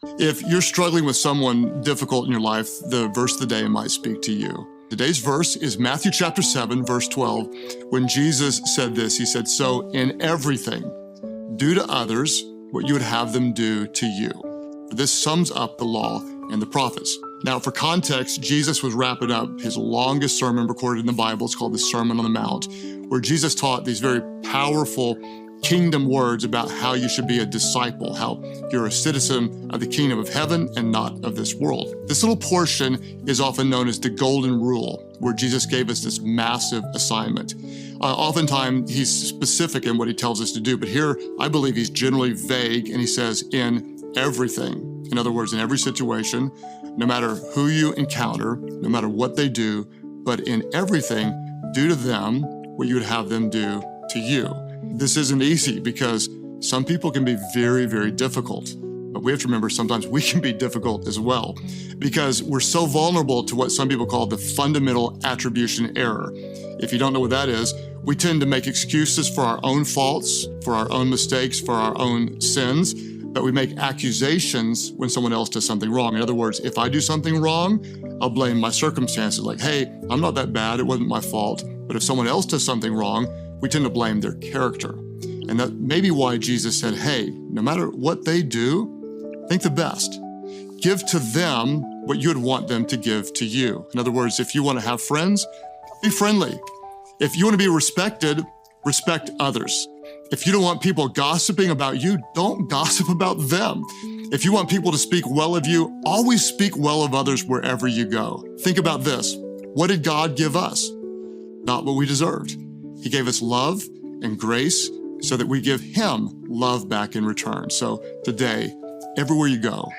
If you're struggling with someone difficult in your life, the verse of the day might speak to you. Today's verse is Matthew chapter 7, verse 12. When Jesus said this, he said, "So in everything, do to others what you would have them do to you." This sums up the law and the prophets. Now, for context, Jesus was wrapping up his longest sermon recorded in the Bible. It's called the Sermon on the Mount, where Jesus taught these very powerful kingdom words about how you should be a disciple, how you're a citizen of the kingdom of heaven and not of this world. This little portion is often known as the Golden Rule, where Jesus gave us this massive assignment. Oftentimes, he's specific in what he tells us to do, but here I believe he's generally vague, and he says, in everything. In other words, in every situation, no matter who you encounter, no matter what they do, but in everything, do to them what you would have them do to you. This isn't easy because some people can be very, very difficult. But we have to remember sometimes we can be difficult as well because we're so vulnerable to what some people call the fundamental attribution error. If you don't know what that is, we tend to make excuses for our own faults, for our own mistakes, for our own sins, but we make accusations when someone else does something wrong. In other words, if I do something wrong, I'll blame my circumstances. Like, hey, I'm not that bad, it wasn't my fault. But if someone else does something wrong, we tend to blame their character. And that may be why Jesus said, hey, no matter what they do, think the best. Give to them what you would want them to give to you. In other words, if you want to have friends, be friendly. If you want to be respected, respect others. If you don't want people gossiping about you, don't gossip about them. If you want people to speak well of you, always speak well of others wherever you go. Think about this. What did God give us? Not what we deserved. He gave us love and grace so that we give him love back in return. So today, everywhere you go,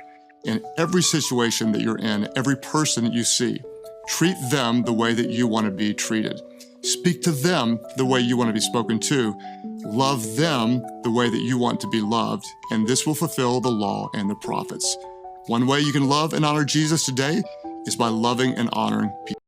in every situation that you're in, every person that you see, treat them the way that you want to be treated. Speak to them the way you want to be spoken to. Love them the way that you want to be loved, and this will fulfill the law and the prophets. One way you can love and honor Jesus today is by loving and honoring people.